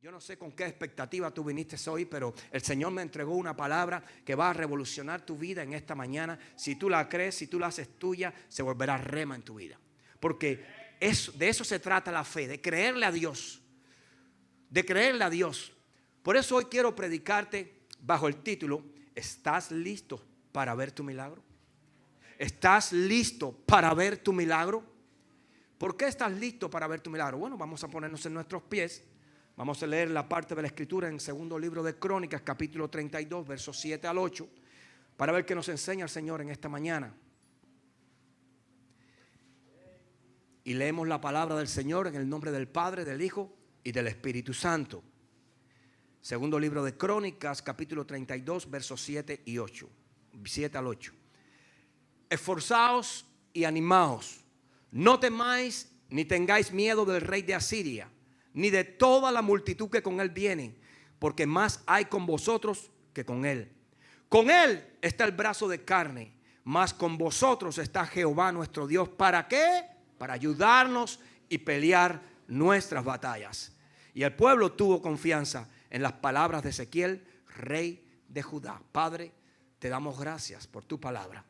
Yo no sé con qué expectativa tú viniste hoy, pero el Señor me entregó una palabra que va a revolucionar tu vida en esta mañana. Si tú la crees, si tú la haces tuya, se volverá rema en tu vida. Porque de eso se trata la fe, de creerle a Dios. De creerle a Dios. Por eso hoy quiero predicarte bajo el título: ¿estás listo para ver tu milagro? ¿Estás listo para ver tu milagro? ¿Por qué estás listo para ver tu milagro? Bueno, vamos a ponernos en nuestros pies. Vamos a leer la parte de la escritura en segundo libro de Crónicas, capítulo 32, versos 7 al 8, para ver qué nos enseña el Señor en esta mañana. Y leemos la palabra del Señor en el nombre del Padre, del Hijo y del Espíritu Santo. Segundo libro de Crónicas, capítulo 32, versos 7 y 8. 7 al 8. Esforzaos y animaos. No temáis ni tengáis miedo del rey de Asiria, ni de toda la multitud que con él viene, porque más hay con vosotros que con él. Con él está el brazo de carne, mas con vosotros está Jehová nuestro Dios. ¿Para qué? Para ayudarnos y pelear nuestras batallas. Y el pueblo tuvo confianza en las palabras de Ezequiel, rey de Judá. Padre, te damos gracias por tu palabra.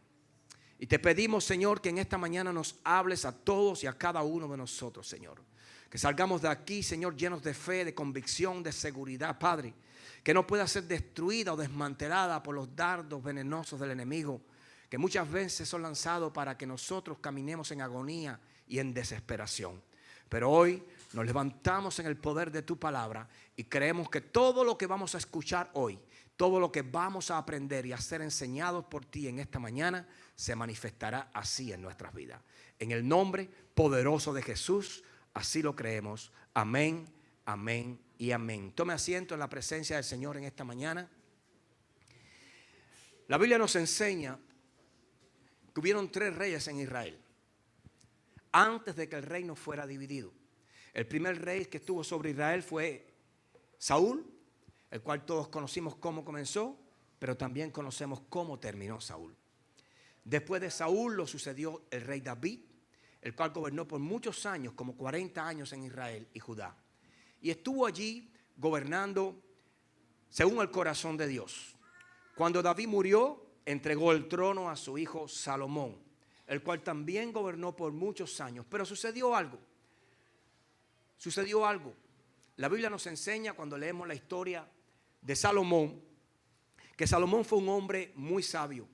Y te pedimos, Señor, que en esta mañana nos hables a todos y a cada uno de nosotros, Señor. Que salgamos de aquí, Señor, llenos de fe, de convicción, de seguridad, Padre. Que no pueda ser destruida o desmantelada por los dardos venenosos del enemigo, que muchas veces son lanzados para que nosotros caminemos en agonía y en desesperación. Pero hoy nos levantamos en el poder de tu palabra y creemos que todo lo que vamos a escuchar hoy, todo lo que vamos a aprender y a ser enseñados por ti en esta mañana, se manifestará así en nuestras vidas. En el nombre poderoso de Jesús, así lo creemos. Amén, amén y amén. Tome asiento en la presencia del Señor en esta mañana. La Biblia nos enseña que hubieron 3 reyes en Israel antes de que el reino fuera dividido. El primer rey que estuvo sobre Israel fue Saúl, el cual todos conocimos cómo comenzó, pero también conocemos cómo terminó Saúl. Después de Saúl lo sucedió el rey David, el cual gobernó por muchos años, como 40 años en Israel y Judá. Y estuvo allí gobernando según el corazón de Dios. Cuando David murió, entregó el trono a su hijo Salomón, el cual también gobernó por muchos años. Pero sucedió algo. La Biblia nos enseña, cuando leemos la historia de Salomón, que Salomón fue un hombre muy sabio,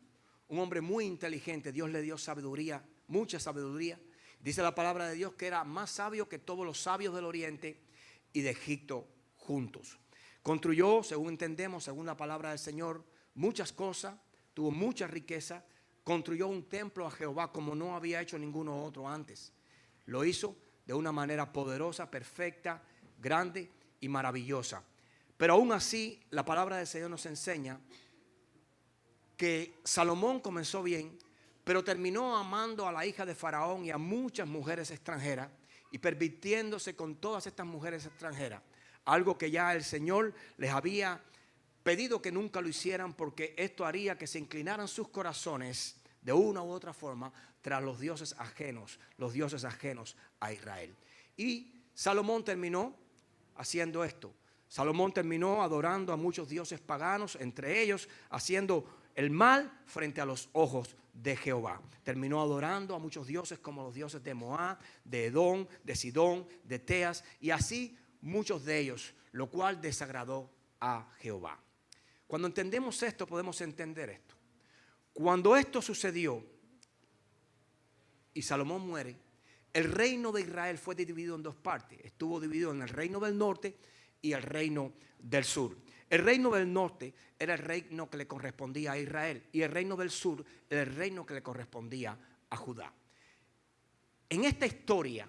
un hombre muy inteligente. Dios le dio sabiduría, mucha sabiduría. Dice la palabra de Dios que era más sabio que todos los sabios del Oriente y de Egipto juntos. Construyó, según entendemos, según la palabra del Señor, muchas cosas, tuvo mucha riqueza. Construyó un templo a Jehová como no había hecho ninguno otro antes. Lo hizo de una manera poderosa, perfecta, grande y maravillosa. Pero aún así, la palabra del Señor nos enseña que Salomón comenzó bien, pero terminó amando a la hija de Faraón y a muchas mujeres extranjeras y pervirtiéndose con todas estas mujeres extranjeras. Algo que ya el Señor les había pedido que nunca lo hicieran, porque esto haría que se inclinaran sus corazones de una u otra forma tras los dioses ajenos a Israel. Y Salomón terminó haciendo esto. Salomón terminó adorando a muchos dioses paganos, entre ellos haciendo el mal frente a los ojos de Jehová. Terminó adorando a muchos dioses como los dioses de Moab, de Edom, de Sidón, de Teas y así muchos de ellos, lo cual desagradó a Jehová. Cuando entendemos esto, podemos entender esto. Cuando esto sucedió y Salomón muere, el reino de Israel fue dividido en 2 partes. Estuvo dividido en el reino del norte y el reino del sur. El reino del norte era el reino que le correspondía a Israel y el reino del sur era el reino que le correspondía a Judá. En esta historia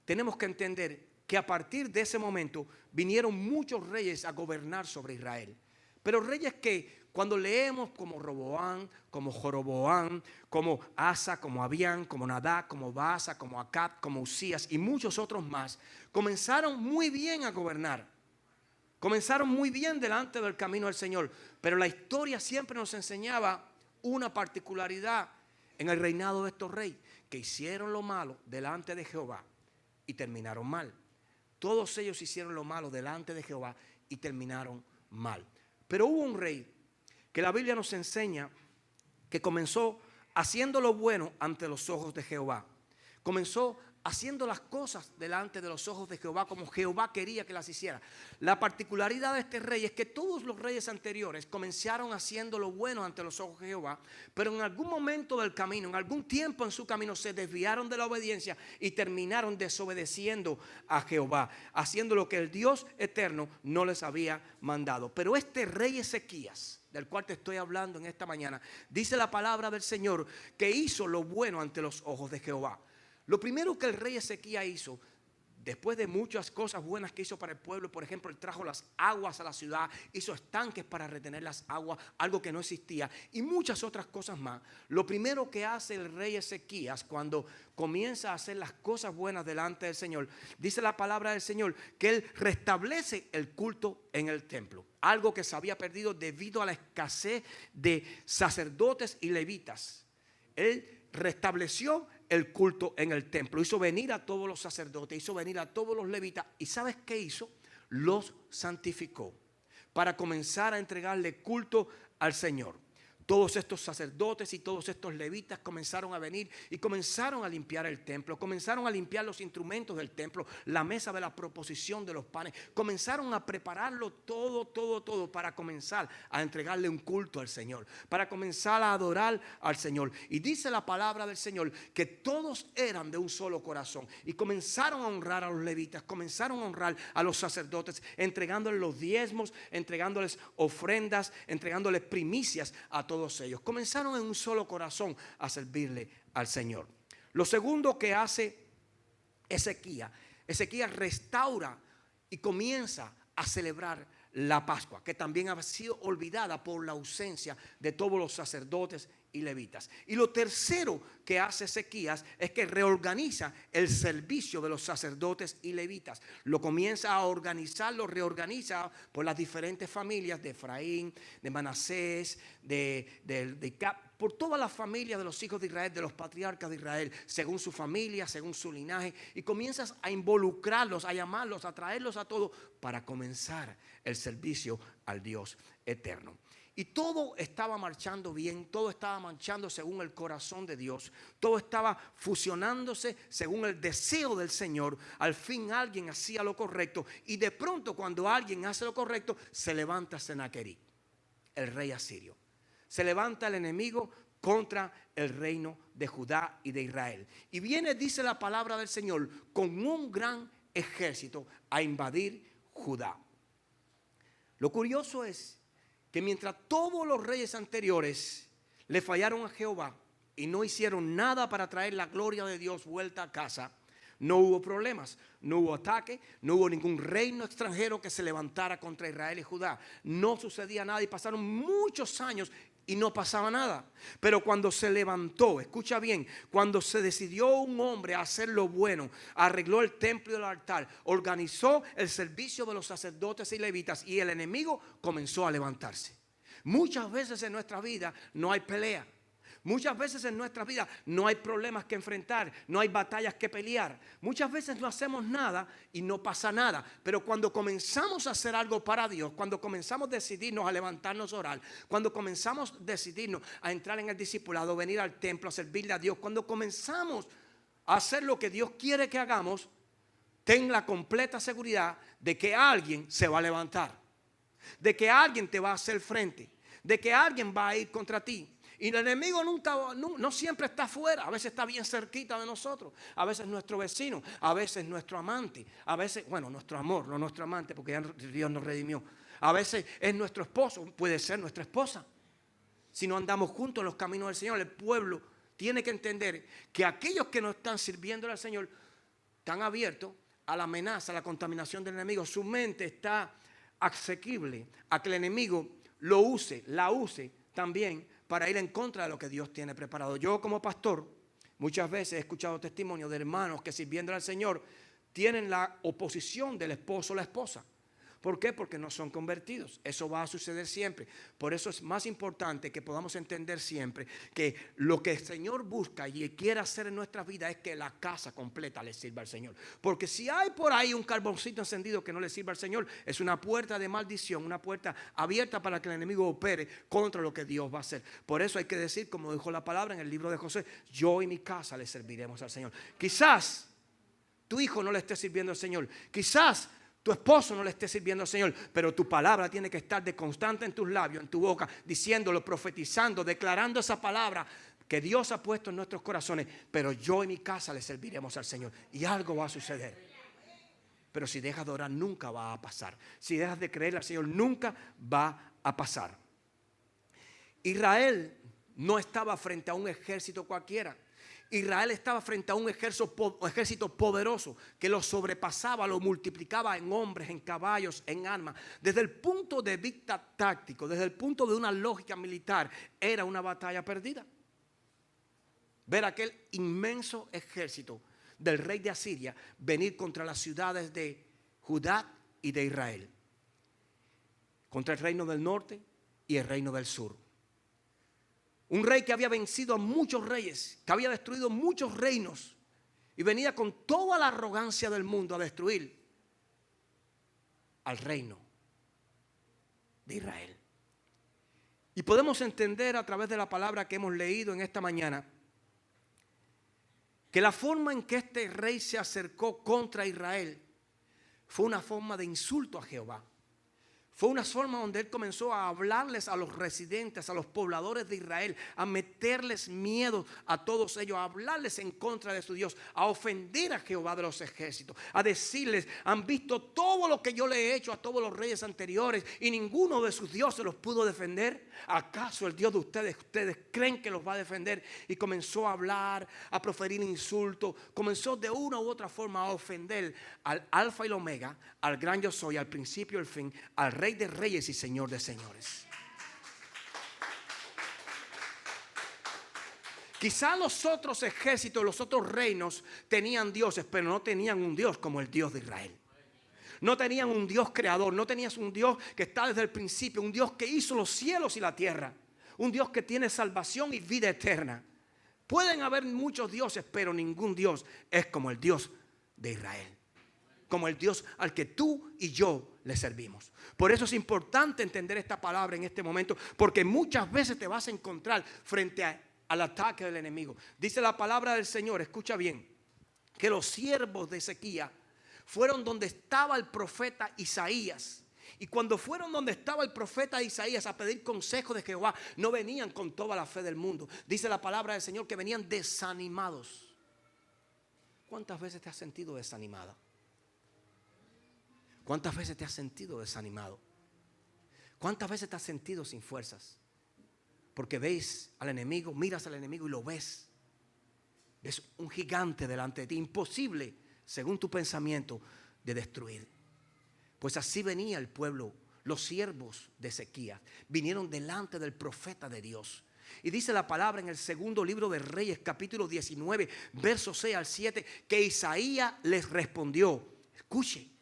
tenemos que entender que a partir de ese momento vinieron muchos reyes a gobernar sobre Israel. Pero reyes que cuando leemos como Roboam, como Joroboam, como Asa, como Abián, como Nadab, como Baasa, como Acab, como Usías y muchos otros más, comenzaron muy bien a gobernar. Comenzaron muy bien delante del camino del Señor. Pero la historia siempre nos enseñaba una particularidad en el reinado de estos reyes, que hicieron lo malo delante de Jehová y terminaron mal. Todos ellos hicieron lo malo delante de Jehová y terminaron mal. Pero hubo un rey que la Biblia nos enseña que comenzó haciendo lo bueno ante los ojos de Jehová. Comenzó haciendo las cosas delante de los ojos de Jehová como Jehová quería que las hiciera. La particularidad de este rey es que todos los reyes anteriores comenzaron haciendo lo bueno ante los ojos de Jehová, pero en algún momento del camino, en algún tiempo en su camino, se desviaron de la obediencia y terminaron desobedeciendo a Jehová, haciendo lo que el Dios eterno no les había mandado. Pero este rey Ezequías, del cual te estoy hablando en esta mañana, dice la palabra del Señor que hizo lo bueno ante los ojos de Jehová. Lo primero que el rey Ezequías hizo, después de muchas cosas buenas que hizo para el pueblo, por ejemplo, él trajo las aguas a la ciudad, hizo estanques para retener las aguas, algo que no existía, y muchas otras cosas más. Lo primero que hace el rey Ezequías cuando comienza a hacer las cosas buenas delante del Señor, dice la palabra del Señor que él restablece el culto en el templo, algo que se había perdido debido a la escasez de sacerdotes y levitas. Él restableció el culto en el templo, hizo venir a todos los sacerdotes, hizo venir a todos los levitas, y ¿sabes qué hizo? Los santificó para comenzar a entregarle culto al Señor. Todos estos sacerdotes y todos estos levitas comenzaron a venir y comenzaron a limpiar el templo, comenzaron a limpiar los instrumentos del templo, la mesa de la proposición de los panes, comenzaron a prepararlo todo para comenzar a entregarle un culto al Señor, para comenzar a adorar al Señor. Y dice la palabra del Señor que todos eran de un solo corazón y comenzaron a honrar a los levitas, comenzaron a honrar a los sacerdotes, entregándoles los diezmos, entregándoles ofrendas, entregándoles primicias a todos ellos. Comenzaron en un solo corazón a servirle al Señor. Lo segundo que hace Ezequías restaura y comienza a celebrar la Pascua, que también ha sido olvidada por la ausencia de todos los sacerdotes y levitas. Y lo tercero que hace Ezequías es que reorganiza el servicio de los sacerdotes y levitas. Lo comienza a organizar, lo reorganiza por las diferentes familias de Efraín, de Manasés, de Cap, por todas las familias de los hijos de Israel, de los patriarcas de Israel, según su familia, según su linaje, y comienzas a involucrarlos, a llamarlos, a traerlos a todos para comenzar el servicio al Dios eterno. Y todo estaba marchando bien, todo estaba marchando según el corazón de Dios, todo estaba fusionándose según el deseo del Señor. Al fin alguien hacía lo correcto, y de pronto cuando alguien hace lo correcto, se levanta Senaquerib, el rey asirio. Se levanta el enemigo contra el reino de Judá y de Israel. Y viene, dice la palabra del Señor, con un gran ejército a invadir Judá. Lo curioso es que mientras todos los reyes anteriores le fallaron a Jehová y no hicieron nada para traer la gloria de Dios vuelta a casa, no hubo problemas, no hubo ataque, no hubo ningún reino extranjero que se levantara contra Israel y Judá. No sucedía nada y pasaron muchos años y no pasaba nada. Pero cuando se levantó, escucha bien, cuando se decidió un hombre a hacer lo bueno, arregló el templo y el altar, organizó el servicio de los sacerdotes y levitas, y el enemigo comenzó a levantarse. Muchas veces en nuestra vida no hay pelea. Muchas veces en nuestra vida no hay problemas que enfrentar, no hay batallas que pelear. Muchas veces no hacemos nada y no pasa nada. Pero cuando comenzamos a hacer algo para Dios, cuando comenzamos a decidirnos a levantarnos a orar, cuando comenzamos a decidirnos a entrar en el discipulado, venir al templo, a servirle a Dios, cuando comenzamos a hacer lo que Dios quiere que hagamos, ten la completa seguridad de que alguien se va a levantar, de que alguien te va a hacer frente, de que alguien va a ir contra ti. Y el enemigo no siempre está afuera, a veces está bien cerquita de nosotros, a veces nuestro vecino, a veces nuestro amante, a veces, bueno, nuestro amor, no nuestro amante, porque ya Dios nos redimió. A veces es nuestro esposo, puede ser nuestra esposa. Si no andamos juntos en los caminos del Señor, el pueblo tiene que entender que aquellos que no están sirviendo al Señor están abiertos a la amenaza, a la contaminación del enemigo. Su mente está asequible a que el enemigo la use también para ir en contra de lo que Dios tiene preparado. Yo como pastor muchas veces he escuchado testimonios de hermanos que sirviendo al Señor tienen la oposición del esposo o la esposa. ¿Por qué? Porque no son convertidos. Eso va a suceder siempre. Por eso es más importante que podamos entender siempre que lo que el Señor busca y quiere hacer en nuestras vidas es que la casa completa le sirva al Señor. Porque si hay por ahí un carboncito encendido que no le sirva al Señor, es una puerta de maldición, una puerta abierta para que el enemigo opere contra lo que Dios va a hacer. Por eso hay que decir, como dijo la palabra en el libro de José, yo y mi casa le serviremos al Señor. Quizás tu hijo no le esté sirviendo al Señor. Quizás tu esposo no le esté sirviendo al Señor, pero tu palabra tiene que estar de constante en tus labios, en tu boca, diciéndolo, profetizando, declarando esa palabra que Dios ha puesto en nuestros corazones. Pero yo y mi casa le serviremos al Señor y algo va a suceder. Pero si dejas de orar, nunca va a pasar. Si dejas de creer al Señor, nunca va a pasar. Israel no estaba frente a un ejército cualquiera. Israel estaba frente a un ejército poderoso que lo sobrepasaba, lo multiplicaba en hombres, en caballos, en armas. Desde el punto de vista táctico, desde el punto de una lógica militar, era una batalla perdida. Ver aquel inmenso ejército del rey de Asiria venir contra las ciudades de Judá y de Israel, contra el reino del norte y el reino del sur. Un rey que había vencido a muchos reyes, que había destruido muchos reinos y venía con toda la arrogancia del mundo a destruir al reino de Israel. Y podemos entender a través de la palabra que hemos leído en esta mañana que la forma en que este rey se acercó contra Israel fue una forma de insulto a Jehová. Fue una forma donde él comenzó a hablarles a los residentes, a los pobladores de Israel, a meterles miedo a todos ellos, a hablarles en contra de su Dios, a ofender a Jehová de los ejércitos, a decirles, han visto todo lo que yo le he hecho a todos los reyes anteriores y ninguno de sus dioses los pudo defender. ¿Acaso el Dios de ustedes creen que los va a defender? Y comenzó a hablar, a proferir insultos, comenzó de una u otra forma a ofender al Alfa y el Omega, al gran yo soy, al principio y el fin, al Rey de reyes y Señor de señores. Quizá los otros ejércitos, los otros reinos tenían dioses, pero no tenían un Dios como el Dios de Israel. No tenían un Dios creador, no tenías un Dios que está desde el principio, un Dios que hizo los cielos y la tierra, un Dios que tiene salvación y vida eterna. Pueden haber muchos dioses, pero ningún Dios es como el Dios de Israel, como el Dios al que tú y yo le servimos. Por eso es importante entender esta palabra en este momento, porque muchas veces te vas a encontrar frente al ataque del enemigo. Dice la palabra del Señor, escucha bien, que los siervos de Ezequías fueron donde estaba el profeta Isaías. Y cuando fueron donde estaba el profeta Isaías a pedir consejo de Jehová, no venían con toda la fe del mundo. Dice la palabra del Señor que venían desanimados. ¿Cuántas veces te has sentido desanimada? ¿Cuántas veces te has sentido desanimado? ¿Cuántas veces te has sentido sin fuerzas? Porque ves al enemigo, miras al enemigo y lo ves. Ves un gigante delante de ti, imposible, según tu pensamiento, de destruir. Pues así venía el pueblo, los siervos de Ezequías, vinieron delante del profeta de Dios. Y dice la palabra en el segundo libro de Reyes, capítulo 19, versos 6 al 7, que Isaías les respondió, escuche,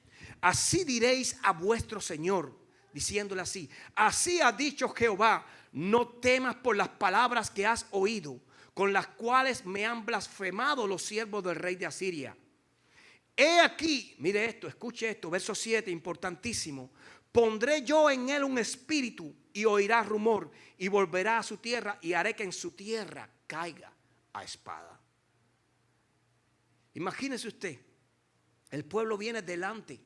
así diréis a vuestro Señor, diciéndole así, así ha dicho Jehová, no temas por las palabras que has oído, con las cuales me han blasfemado los siervos del rey de Asiria. He aquí, mire esto, escuche esto, verso 7, importantísimo. Pondré yo en él un espíritu y oirá rumor y volverá a su tierra y haré que en su tierra caiga a espada. Imagínese usted, el pueblo viene delante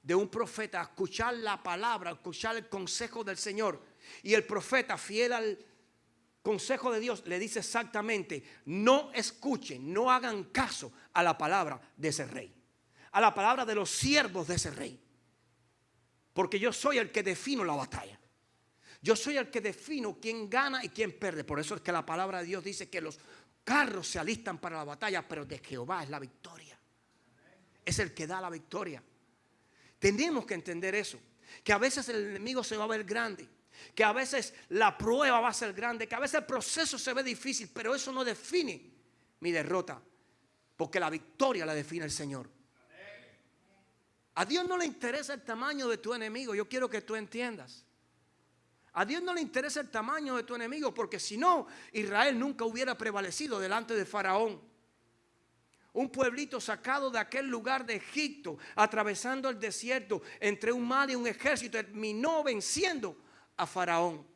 de un profeta a escuchar la palabra, a escuchar el consejo del Señor. Y el profeta, fiel al consejo de Dios, le dice exactamente, no escuchen, no hagan caso a la palabra de ese rey, a la palabra de los siervos de ese rey. Porque yo soy el que defino la batalla. Yo soy el que defino quién gana y quién pierde. Por eso es que la palabra de Dios dice que los carros se alistan para la batalla, pero de Jehová es la victoria. Es el que da la victoria. Tenemos que entender eso, que a veces el enemigo se va a ver grande, que a veces la prueba va a ser grande, que a veces el proceso se ve difícil, pero eso no define mi derrota, porque la victoria la define el Señor. A Dios no le interesa el tamaño de tu enemigo. Yo quiero que tú entiendas. A Dios no le interesa el tamaño de tu enemigo, porque si no, Israel nunca hubiera prevalecido delante de Faraón. Un pueblito sacado de aquel lugar de Egipto, atravesando el desierto entre un mar y un ejército, terminó venciendo a Faraón.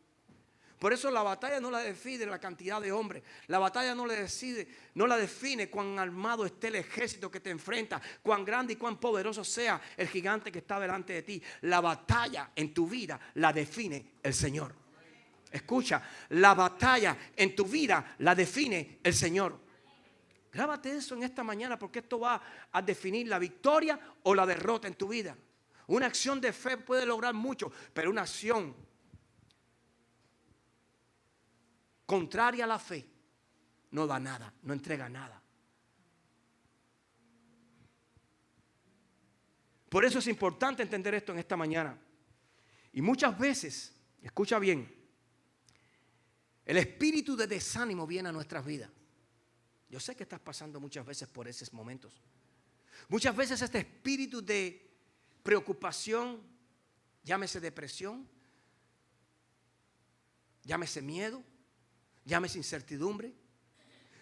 Por eso la batalla no la define la cantidad de hombres. La batalla no la define cuán armado esté el ejército que te enfrenta, cuán grande y cuán poderoso sea el gigante que está delante de ti. La batalla en tu vida la define el Señor. Escucha, la batalla en tu vida la define el Señor. Grábate eso en esta mañana, porque esto va a definir la victoria o la derrota en tu vida. Una acción de fe puede lograr mucho, pero una acción contraria a la fe no da nada, no entrega nada. Por eso es importante entender esto en esta mañana. Y muchas veces, escucha bien, el espíritu de desánimo viene a nuestras vidas. Yo sé que estás pasando muchas veces por esos momentos. Muchas veces este espíritu de preocupación, llámese depresión, llámese miedo, llámese incertidumbre,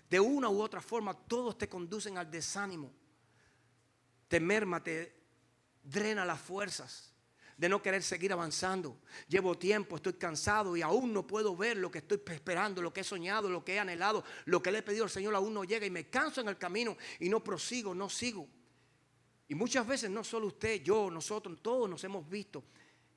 de una u otra forma todos te conducen al desánimo. Te merma, te drena las fuerzas de no querer seguir avanzando. Llevo tiempo, estoy cansado y aún no puedo ver lo que estoy esperando, lo que he soñado, lo que he anhelado, lo que le he pedido al Señor aún no llega y me canso en el camino y no prosigo, no sigo. Y muchas veces no solo usted, yo, nosotros, todos nos hemos visto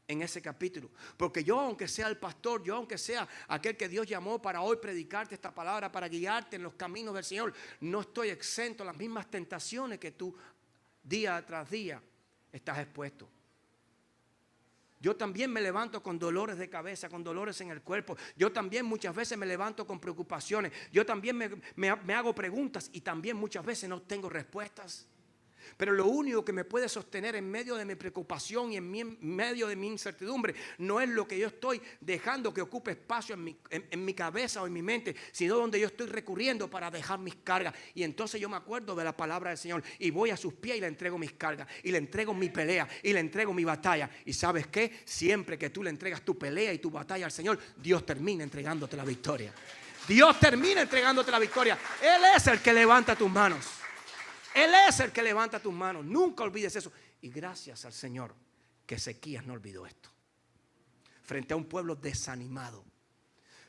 en ese capítulo. Porque yo, aunque sea el pastor, yo, aunque sea aquel que Dios llamó para hoy predicarte esta palabra, para guiarte en los caminos del Señor, no estoy exento a las mismas tentaciones que tú día tras día estás expuesto. Yo también me levanto con dolores de cabeza, con dolores en el cuerpo. Yo también muchas veces me levanto con preocupaciones. Yo también me hago preguntas y también muchas veces no tengo respuestas. Pero lo único que me puede sostener en medio de mi preocupación y en medio de mi incertidumbre no es lo que yo estoy dejando que ocupe espacio en mi cabeza o en mi mente, sino donde yo estoy recurriendo para dejar mis cargas. Y entonces yo me acuerdo de la palabra del Señor y voy a sus pies y le entrego mis cargas y le entrego mi pelea y le entrego mi batalla. Y ¿sabes qué? Siempre que tú le entregas tu pelea y tu batalla al Señor, Dios termina entregándote la victoria. Dios termina entregándote la victoria. Él es el que levanta tus manos. Él es el que levanta tus manos. Nunca olvides eso. Y gracias al Señor que Ezequías no olvidó esto. Frente a un pueblo desanimado,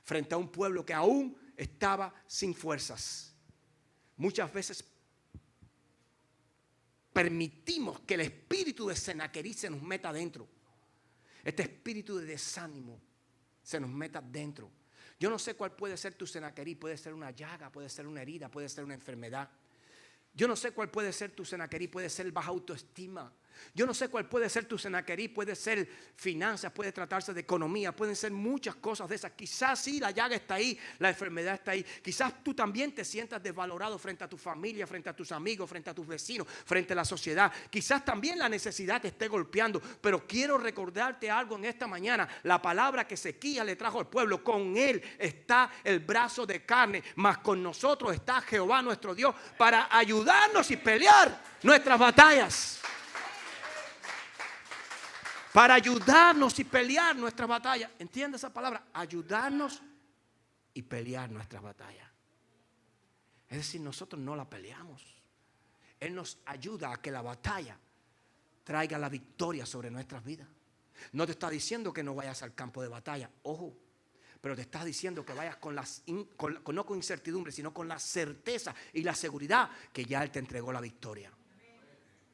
frente a un pueblo que aún estaba sin fuerzas, muchas veces permitimos que el espíritu de Senaquerib se nos meta dentro. Este espíritu de desánimo se nos meta dentro. Yo no sé cuál puede ser tu Senaquerib. Puede ser una llaga, puede ser una herida, puede ser una enfermedad. Yo no sé cuál puede ser tu Senaquerib. Puede ser baja autoestima. Yo no sé cuál puede ser tu Senaquerib. Puede ser finanzas, puede tratarse de economía, pueden ser muchas cosas de esas. Quizás sí, la llaga está ahí, la enfermedad está ahí. Quizás tú también te sientas desvalorado frente a tu familia, frente a tus amigos, frente a tus vecinos, frente a la sociedad. Quizás también la necesidad te esté golpeando. Pero quiero recordarte algo en esta mañana. La palabra que Ezequías le trajo al pueblo: con él está el brazo de carne, mas con nosotros está Jehová nuestro Dios para ayudarnos y pelear nuestras batallas. Para ayudarnos y pelear nuestras batallas. ¿Entiendes esa palabra? Ayudarnos y pelear nuestras batallas. Es decir, nosotros no la peleamos. Él nos ayuda a que la batalla traiga la victoria sobre nuestras vidas. No te está diciendo que no vayas al campo de batalla, ojo. Pero te está diciendo que vayas no con incertidumbre, sino con la certeza y la seguridad que ya Él te entregó la victoria.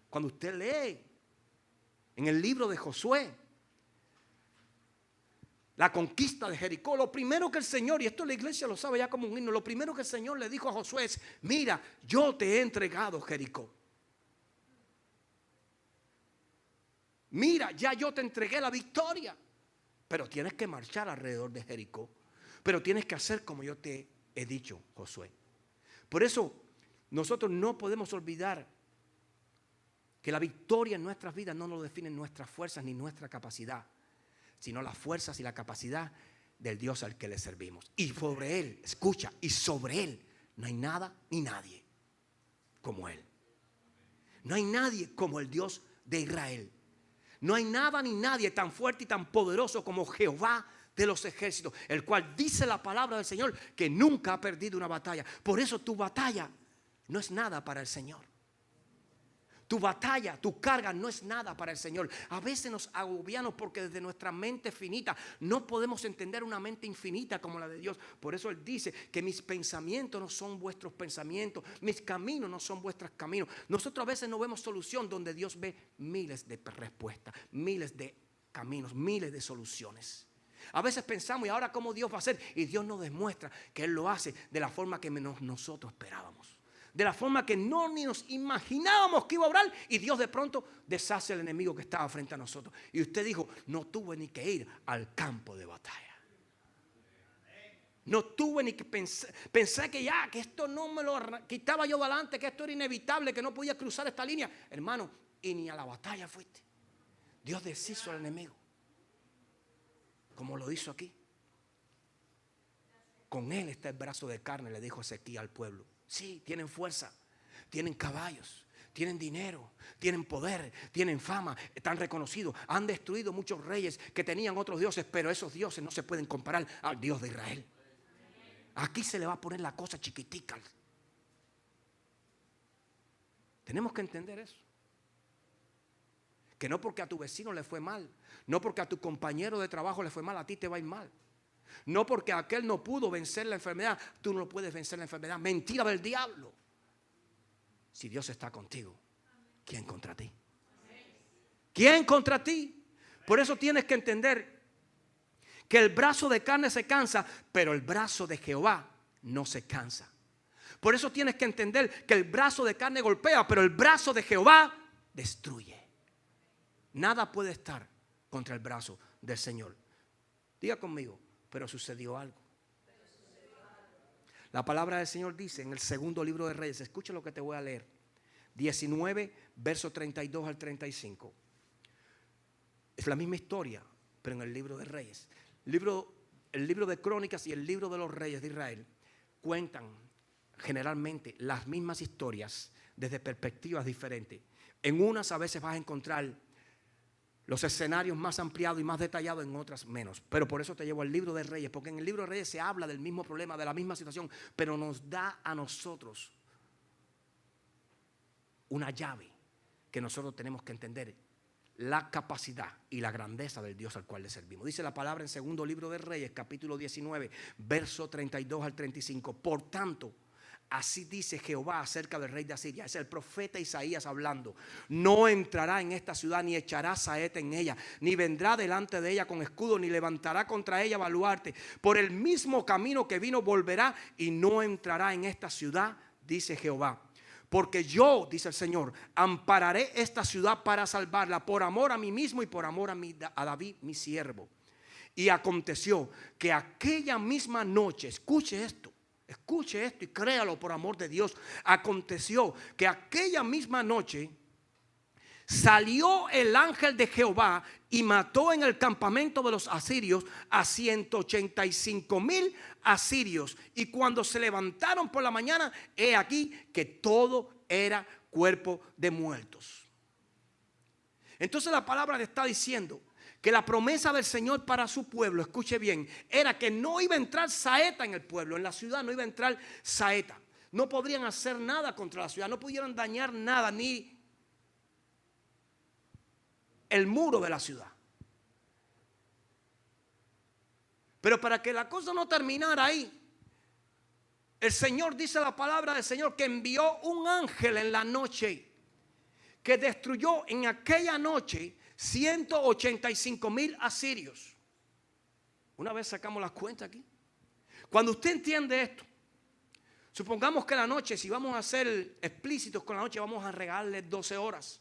Cuando usted lee en el libro de Josué la conquista de Jericó, lo primero que el Señor, y esto la iglesia lo sabe ya como un himno, lo primero que el Señor le dijo a Josué es: mira, yo te he entregado Jericó. Mira, ya yo te entregué la victoria, pero tienes que marchar alrededor de Jericó. Pero tienes que hacer como yo te he dicho, Josué. Por eso nosotros no podemos olvidar que la victoria en nuestras vidas no nos definen nuestras fuerzas ni nuestra capacidad, sino las fuerzas y la capacidad del Dios al que le servimos. Y sobre Él, escucha, y sobre Él no hay nada ni nadie como Él. No hay nadie como el Dios de Israel. No hay nada ni nadie tan fuerte y tan poderoso como Jehová de los ejércitos, el cual dice la palabra del Señor que nunca ha perdido una batalla. Por eso tu batalla no es nada para el Señor. Tu batalla, tu carga no es nada para el Señor. A veces nos agobiamos porque desde nuestra mente finita no podemos entender una mente infinita como la de Dios. Por eso Él dice que mis pensamientos no son vuestros pensamientos, mis caminos no son vuestros caminos. Nosotros a veces no vemos solución donde Dios ve miles de respuestas, miles de caminos, miles de soluciones. A veces pensamos, ¿y ahora cómo Dios va a hacer? Y Dios nos demuestra que Él lo hace de la forma que menos nosotros esperábamos. De la forma que no ni nos imaginábamos que iba a obrar. Y Dios de pronto deshace al enemigo que estaba frente a nosotros. Y usted dijo, no tuve ni que ir al campo de batalla. No tuve ni que pensar. Pensé que ya, que esto no me lo quitaba yo de adelante, que esto era inevitable, que no podía cruzar esta línea. Hermano, y ni a la batalla fuiste. Dios deshizo al enemigo. Como lo hizo aquí. Con él está el brazo de carne, le dijo Ezequiel al pueblo. Sí, tienen fuerza, tienen caballos, tienen dinero, tienen poder, tienen fama, están reconocidos. Han destruido muchos reyes que tenían otros dioses, pero esos dioses no se pueden comparar al Dios de Israel. Aquí se le va a poner la cosa chiquitica. Tenemos que entender eso. Que no porque a tu vecino le fue mal, no porque a tu compañero de trabajo le fue mal, a ti te va a ir mal. No porque aquel no pudo vencer la enfermedad, tú no puedes vencer la enfermedad. Mentira del diablo. Si Dios está contigo, ¿quién contra ti? ¿Quién contra ti? Por eso tienes que entender que el brazo de carne se cansa, pero el brazo de Jehová no se cansa. Por eso tienes que entender que el brazo de carne golpea, pero el brazo de Jehová destruye. Nada puede estar contra el brazo del Señor. Diga conmigo. Pero sucedió algo. La palabra del Señor dice en el segundo libro de Reyes, escucha lo que te voy a leer, 19, versos 32 al 35. Es la misma historia, pero en el libro de Reyes. El libro de Crónicas y el libro de los Reyes de Israel cuentan generalmente las mismas historias desde perspectivas diferentes. En unas a veces vas a encontrar los escenarios más ampliados y más detallados, en otras menos. Pero por eso te llevo al libro de Reyes, porque en el libro de Reyes se habla del mismo problema, de la misma situación, pero nos da a nosotros una llave que nosotros tenemos que entender la capacidad y la grandeza del Dios al cual le servimos. Dice la palabra en segundo libro de Reyes, capítulo 19, verso 32 al 35. Por tanto, así dice Jehová acerca del rey de Asiria. Es el profeta Isaías hablando. No entrará en esta ciudad, ni echará saeta en ella, ni vendrá delante de ella con escudo, ni levantará contra ella baluarte. Por el mismo camino que vino volverá y no entrará en esta ciudad, dice Jehová. Porque yo, dice el Señor, ampararé esta ciudad para salvarla, por amor a mí mismo y por amor a David, mi siervo. Y aconteció que aquella misma noche, escuche esto y créalo por amor de Dios. Aconteció que aquella misma noche salió el ángel de Jehová y mató en el campamento de los asirios a 185,000 asirios. Y cuando se levantaron por la mañana, he aquí que todo era cuerpo de muertos. Entonces la palabra le está diciendo que la promesa del Señor para su pueblo, escuche bien, era que no iba a entrar saeta en el pueblo, en la ciudad no iba a entrar saeta. No podrían hacer nada contra la ciudad, no pudieran dañar nada, ni el muro de la ciudad. Pero para que la cosa no terminara ahí, el Señor, dice la palabra del Señor, que envió un ángel en la noche que destruyó en aquella noche 185,000 asirios. Una vez sacamos las cuentas aquí. Cuando usted entiende esto, supongamos que la noche, si vamos a ser explícitos con la noche, vamos a regalarle 12 horas.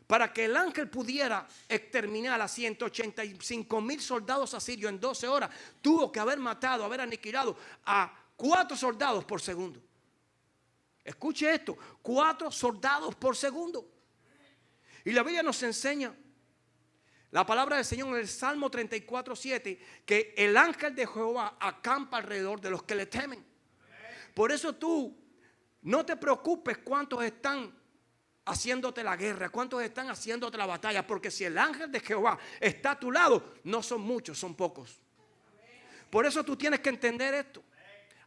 Para que el ángel pudiera exterminar a 185,000 soldados asirios en 12 horas, tuvo que haber matado, haber aniquilado a 4 soldados por segundo. Escuche esto, 4 soldados por segundo. Y la Biblia nos enseña, la palabra del Señor en el Salmo 34:7, que el ángel de Jehová acampa alrededor de los que le temen. Por eso tú no te preocupes cuántos están haciéndote la guerra? ¿Cuántos están haciéndote la batalla? Porque si el ángel de Jehová está a tu lado, no son muchos, son pocos. Por eso tú tienes que entender esto.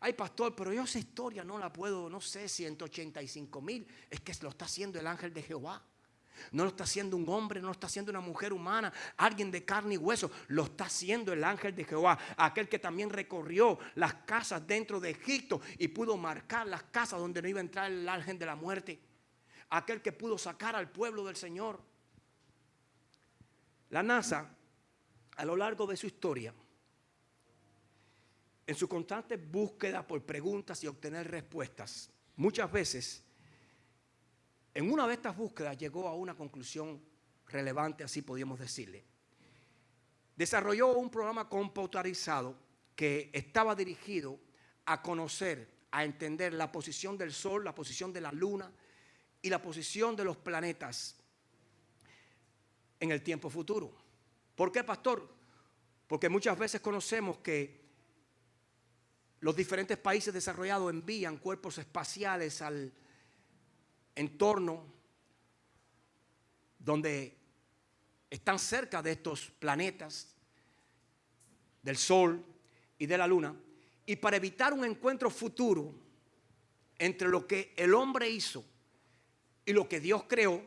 Ay, pastor, pero yo esa historia no la puedo, no sé, 185,000. Es que lo está haciendo el ángel de Jehová. No lo está haciendo un hombre, no lo está haciendo una mujer humana, alguien de carne y hueso. Lo está haciendo el ángel de Jehová. Aquel que también recorrió las casas dentro de Egipto y pudo marcar las casas donde no iba a entrar el ángel de la muerte. Aquel que pudo sacar al pueblo del Señor. La NASA, a lo largo de su historia, en su constante búsqueda por preguntas y obtener respuestas, muchas veces, en una de estas búsquedas llegó a una conclusión relevante, así podríamos decirle. Desarrolló un programa computarizado que estaba dirigido a conocer, a entender la posición del Sol, la posición de la Luna y la posición de los planetas en el tiempo futuro. ¿Por qué, pastor? Porque muchas veces conocemos que los diferentes países desarrollados envían cuerpos espaciales al entorno donde están cerca de estos planetas, del Sol y de la Luna, y para evitar un encuentro futuro entre lo que el hombre hizo y lo que Dios creó,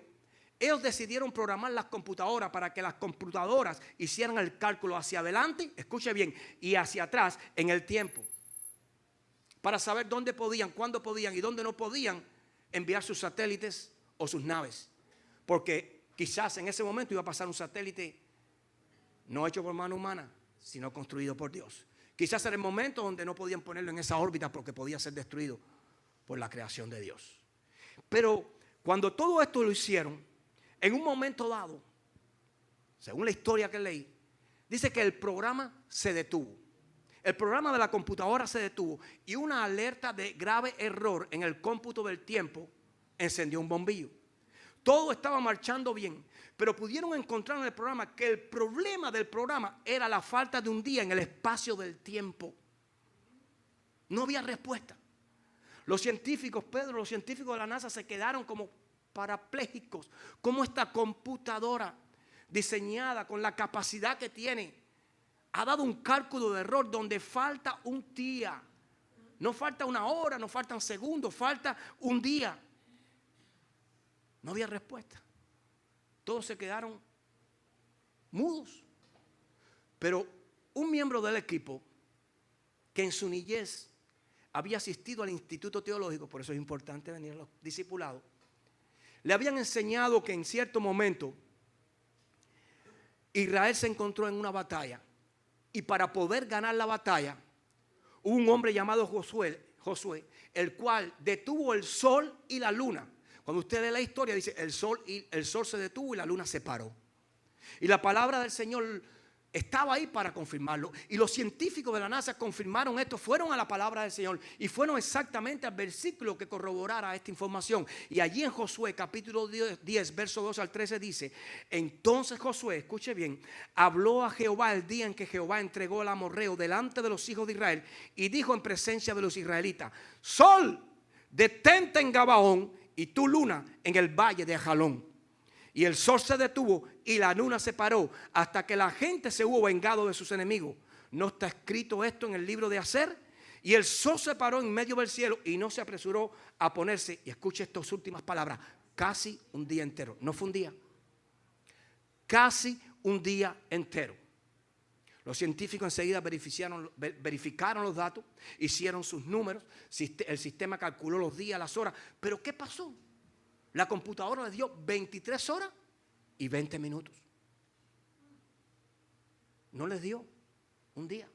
ellos decidieron programar las computadoras para que las computadoras hicieran el cálculo hacia adelante, escuche bien, y hacia atrás en el tiempo, para saber dónde podían, cuándo podían y dónde no podían enviar sus satélites o sus naves. Porque quizás en ese momento iba a pasar un satélite no hecho por mano humana, sino construido por Dios. Quizás era el momento donde no podían ponerlo en esa órbita porque podía ser destruido por la creación de Dios. Pero cuando todo esto lo hicieron, en un momento dado, según la historia que leí, dice que el programa se detuvo. El programa de la computadora se detuvo y una alerta de grave error en el cómputo del tiempo encendió un bombillo. Todo estaba marchando bien, pero pudieron encontrar en el programa que el problema del programa era la falta de un día en el espacio del tiempo. No había respuesta. Los científicos, Pedro, los científicos de la NASA se quedaron como parapléjicos. ¿Cómo esta computadora diseñada con la capacidad que tiene ha dado un cálculo de error donde falta un día? No falta una hora, no faltan segundos, falta un día. No había respuesta. Todos se quedaron mudos. Pero un miembro del equipo que en su niñez había asistido al instituto teológico, por eso es importante venir a los discipulados, le habían enseñado que en cierto momento Israel se encontró en una batalla. Y para poder ganar la batalla, hubo un hombre llamado Josué, el cual detuvo el sol y la luna. Cuando usted lee la historia, dice el sol se detuvo y la luna se paró. Y la palabra del Señor estaba ahí para confirmarlo. Y los científicos de la NASA confirmaron esto, fueron a la palabra del Señor y fueron exactamente al versículo que corroborara esta información. Y allí en Josué capítulo 10, verso 2 al 13 dice: entonces Josué, escuche bien, habló a Jehová el día en que Jehová entregó al amorreo delante de los hijos de Israel y dijo en presencia de los israelitas: sol, detente en Gabaón, y tú, luna, en el valle de Ajalón. Y el sol se detuvo y la luna se paró hasta que la gente se hubo vengado de sus enemigos. ¿No está escrito esto en el libro de Aser? Y el sol se paró en medio del cielo y no se apresuró a ponerse. Y escuche estas últimas palabras: casi un día entero. No fue un día, casi un día entero. Los científicos enseguida verificaron los datos, hicieron sus números, el sistema calculó los días, las horas. Pero ¿qué pasó? La computadora les dio 23 horas y 20 minutos. No les dio un día.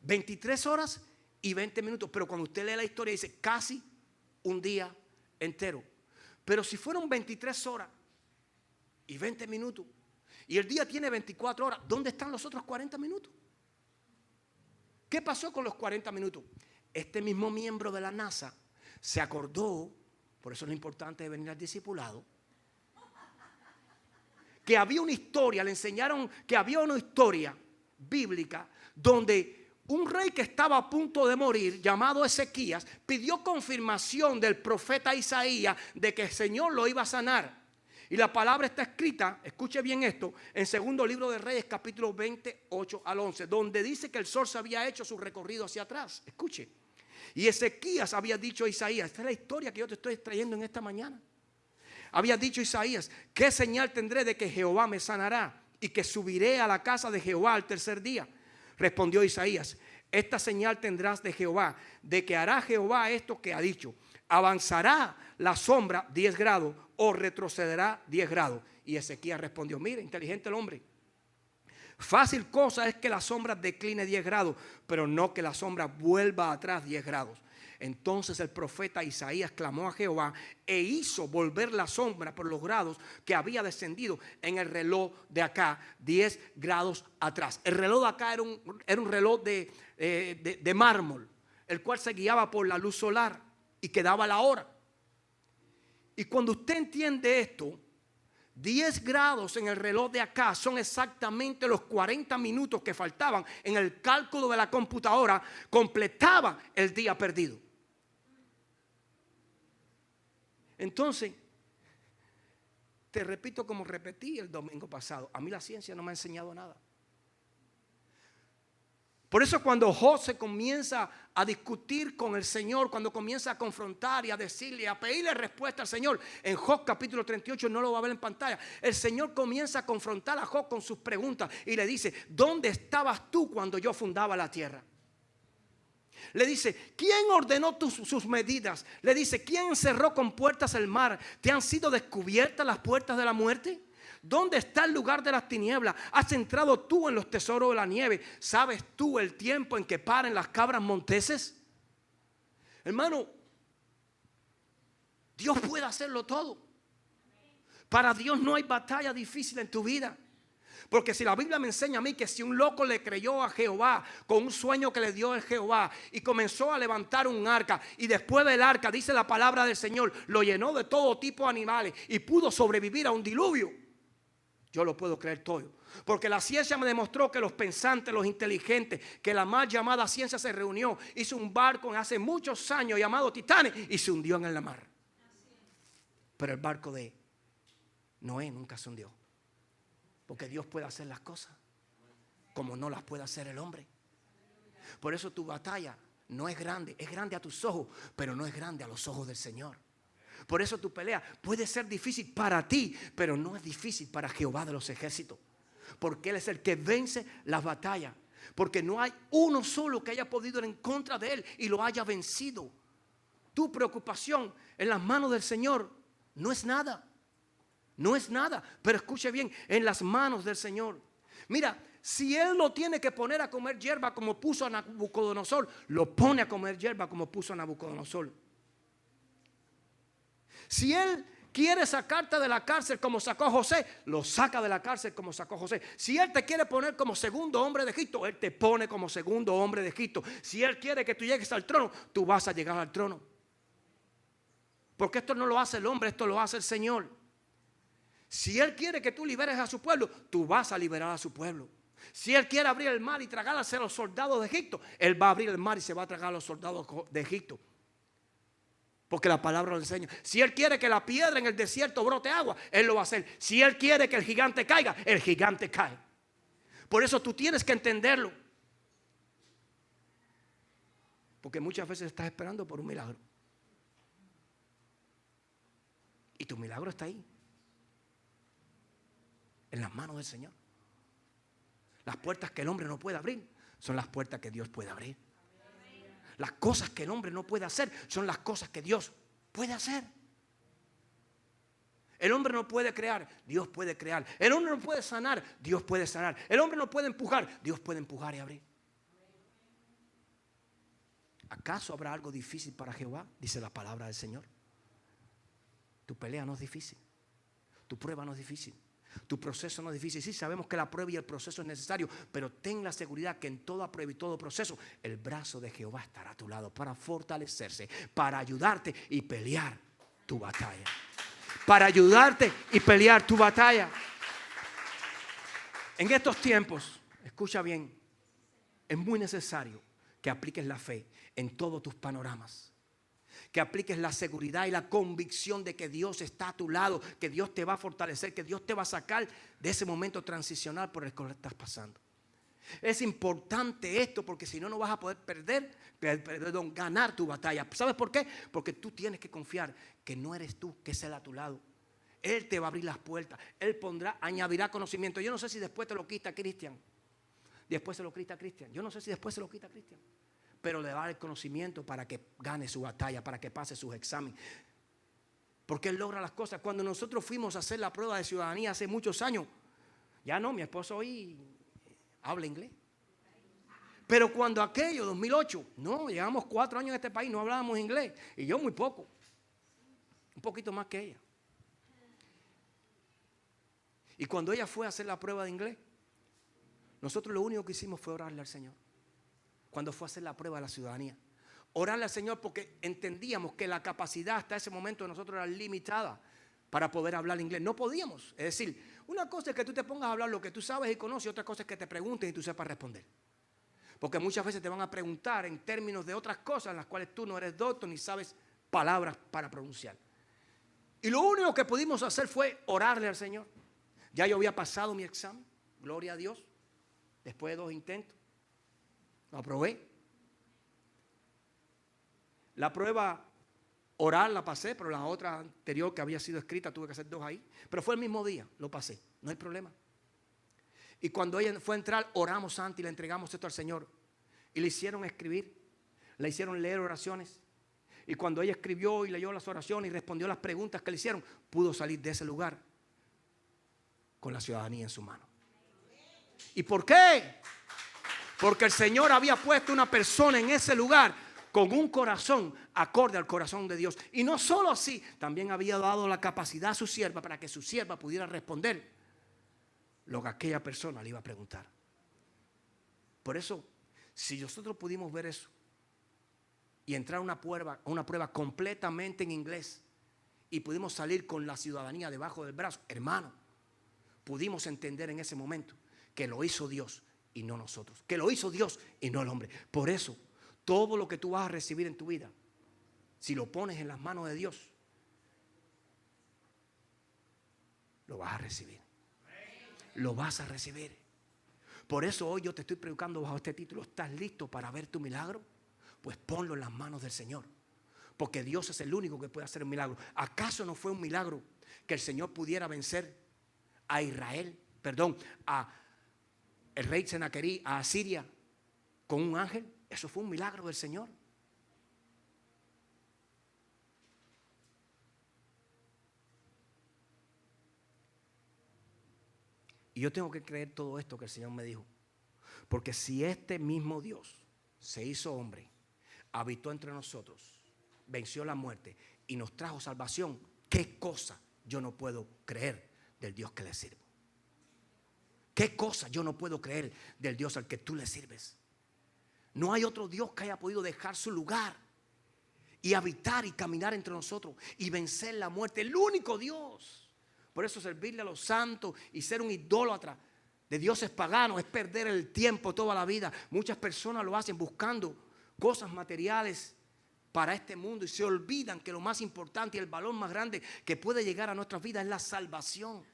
23 horas y 20 minutos. Pero cuando usted lee la historia dice casi un día entero. Pero si fueron 23 horas y 20 minutos y el día tiene 24 horas, ¿dónde están los otros 40 minutos? ¿Qué pasó con los 40 minutos? Este mismo miembro de la NASA se acordó, por eso es lo importante de venir al discipulado, que había una historia, le enseñaron que había una historia bíblica donde un rey que estaba a punto de morir, llamado Ezequías, pidió confirmación del profeta Isaías de que el Señor lo iba a sanar. Y la palabra está escrita, escuche bien esto, en segundo libro de Reyes, capítulo 28 al 11, donde dice que el sol se había hecho su recorrido hacia atrás. Escuche. Y Ezequías había dicho a Isaías, esta es la historia que yo te estoy trayendo en esta mañana. Había dicho Isaías, ¿qué señal tendré de que Jehová me sanará y que subiré a la casa de Jehová al tercer día? Respondió Isaías, esta señal tendrás de Jehová, de que hará Jehová esto que ha dicho. Avanzará la sombra 10 grados o retrocederá 10 grados. Y Ezequías respondió, mire, inteligente el hombre. Fácil cosa es que la sombra decline 10 grados, pero no que la sombra vuelva atrás 10 grados. Entonces el profeta Isaías clamó a Jehová e hizo volver la sombra por los grados que había descendido en el reloj de acá 10 grados atrás. El reloj de acá era un reloj de mármol, el cual se guiaba por la luz solar y que daba la hora. Y cuando usted entiende esto, 10 grados en el reloj de acá son exactamente los 40 minutos que faltaban en el cálculo de la computadora, completaba el día perdido. Entonces, te repito como repetí el domingo pasado, a mí la ciencia no me ha enseñado nada. Por eso cuando José comienza a discutir con el Señor, cuando comienza a confrontar y a decirle, a pedirle respuesta al Señor, en Job capítulo 38, no lo va a ver en pantalla, el Señor comienza a confrontar a Job con sus preguntas y le dice, ¿dónde estabas tú cuando yo fundaba la tierra? Le dice, ¿quién ordenó sus medidas? Le dice, ¿quién cerró con puertas el mar? ¿Te han sido descubiertas las puertas de la muerte? ¿Dónde está el lugar de las tinieblas? ¿Has entrado tú en los tesoros de la nieve? ¿Sabes tú el tiempo en que paren las cabras monteses? Hermano, Dios puede hacerlo todo. Para Dios no hay batalla difícil en tu vida. Porque si la Biblia me enseña a mí que si un loco le creyó a Jehová con un sueño que le dio el Jehová y comenzó a levantar un arca y después del arca, dice la palabra del Señor, lo llenó de todo tipo de animales y pudo sobrevivir a un diluvio, yo lo puedo creer todo. Porque la ciencia me demostró que los pensantes, los inteligentes, que la mal llamada ciencia se reunió, hizo un barco hace muchos años llamado Titanic y se hundió en la mar. Pero el barco de Noé nunca se hundió. Porque Dios puede hacer las cosas como no las puede hacer el hombre. Por eso tu batalla no es grande a tus ojos, pero no es grande a los ojos del Señor. Por eso tu pelea puede ser difícil para ti, pero no es difícil para Jehová de los ejércitos. Porque Él es el que vence las batallas. Porque no hay uno solo que haya podido ir en contra de Él y lo haya vencido. Tu preocupación en las manos del Señor no es nada. No es nada, pero escuche bien, en las manos del Señor. Mira, si Él lo tiene que poner a comer hierba como puso a Nabucodonosor, lo pone a comer hierba como puso a Nabucodonosor. Si Él quiere sacarte de la cárcel como sacó a José, lo saca de la cárcel como sacó a José. Si Él te quiere poner como segundo hombre de Egipto, Él te pone como segundo hombre de Egipto. Si Él quiere que tú llegues al trono, tú vas a llegar al trono. Porque esto no lo hace el hombre, esto lo hace el Señor. Si Él quiere que tú liberes a su pueblo, tú vas a liberar a su pueblo. Si Él quiere abrir el mar y tragarse a los soldados de Egipto, Él va a abrir el mar y se va a tragar a los soldados de Egipto. Porque la palabra lo enseña. Si Él quiere que la piedra en el desierto brote agua, Él lo va a hacer. Si Él quiere que el gigante caiga, el gigante cae. Por eso tú tienes que entenderlo. Porque muchas veces estás esperando por un milagro. Y tu milagro está ahí. En las manos del Señor. Las puertas que el hombre no puede abrir son las puertas que Dios puede abrir. Las cosas que el hombre no puede hacer son las cosas que Dios puede hacer. El hombre no puede crear, Dios puede crear. El hombre no puede sanar, Dios puede sanar. El hombre no puede empujar, Dios puede empujar y abrir. ¿Acaso habrá algo difícil para Jehová? Dice la palabra del Señor. Tu pelea no es difícil. Tu prueba no es difícil. Tu proceso no es difícil. Sí, sabemos que la prueba y el proceso es necesario, pero ten la seguridad que en toda prueba y todo proceso el brazo de Jehová estará a tu lado para fortalecerse, para ayudarte y pelear tu batalla. Para ayudarte y pelear tu batalla. En estos tiempos, escucha bien, es muy necesario que apliques la fe en todos tus panoramas. Que apliques la seguridad y la convicción de que Dios está a tu lado, que Dios te va a fortalecer, que Dios te va a sacar de ese momento transicional por el que estás pasando. Es importante esto porque si no, no vas a poder ganar tu batalla. ¿Sabes por qué? Porque tú tienes que confiar que no eres tú, que es Él a tu lado. Él te va a abrir las puertas. Él añadirá conocimiento. Yo no sé si después te lo quita Cristian. Después se lo quita Cristian. Yo no sé si después se lo quita Cristian. Pero le va a dar el conocimiento para que gane su batalla, para que pase sus exámenes. Porque Él logra las cosas. Cuando nosotros fuimos a hacer la prueba de ciudadanía hace muchos años, ya no, mi esposo hoy habla inglés. Pero cuando aquello, 2008, no, llevamos 4 años en este país, no hablábamos inglés. Y yo muy poco. Un poquito más que ella. Y cuando ella fue a hacer la prueba de inglés, nosotros lo único que hicimos fue orarle al Señor. Cuando fue a hacer la prueba de la ciudadanía. Orarle al Señor porque entendíamos que la capacidad hasta ese momento de nosotros era limitada para poder hablar inglés. No podíamos. Es decir, una cosa es que tú te pongas a hablar lo que tú sabes y conoces, y otra cosa es que te pregunten y tú sepas responder. Porque muchas veces te van a preguntar en términos de otras cosas en las cuales tú no eres doctor ni sabes palabras para pronunciar. Y lo único que pudimos hacer fue orarle al Señor. Ya yo había pasado mi examen, gloria a Dios, después de 2 intentos. Lo aprobé. La prueba oral la pasé, pero la otra anterior que había sido escrita tuve que hacer 2 ahí. Pero fue el mismo día, lo pasé, no hay problema. Y cuando ella fue a entrar, oramos antes y le entregamos esto al Señor. Y le hicieron escribir, le hicieron leer oraciones. Y cuando ella escribió y leyó las oraciones y respondió las preguntas que le hicieron, pudo salir de ese lugar con la ciudadanía en su mano. ¿Y por qué? Porque el Señor había puesto una persona en ese lugar con un corazón acorde al corazón de Dios. Y no solo así, también había dado la capacidad a su sierva para que su sierva pudiera responder lo que aquella persona le iba a preguntar. Por eso, si nosotros pudimos ver eso y entrar a una prueba completamente en inglés y pudimos salir con la ciudadanía debajo del brazo, hermano, pudimos entender en ese momento que lo hizo Dios y no nosotros, que lo hizo Dios y no el hombre. Por eso, todo lo que tú vas a recibir en tu vida, si lo pones en las manos de Dios, lo vas a recibir. Lo vas a recibir. Por eso hoy yo te estoy predicando bajo este título. ¿Estás listo para ver tu milagro? Pues ponlo en las manos del Señor. Porque Dios es el único que puede hacer un milagro. ¿Acaso no fue un milagro que el Señor pudiera vencer a Israel? A el rey Senaquerí, a Asiria, con un ángel. Eso fue un milagro del Señor. Y yo tengo que creer todo esto que el Señor me dijo. Porque si este mismo Dios se hizo hombre, habitó entre nosotros, venció la muerte y nos trajo salvación, ¿qué cosa yo no puedo creer del Dios que le sirvo? ¿Qué cosa yo no puedo creer del Dios al que tú le sirves? No hay otro Dios que haya podido dejar su lugar y habitar y caminar entre nosotros y vencer la muerte. El único Dios. Por eso servirle a los santos y ser un idólatra de dioses paganos es perder el tiempo toda la vida. Muchas personas lo hacen buscando cosas materiales para este mundo y se olvidan que lo más importante y el valor más grande que puede llegar a nuestras vidas es la salvación.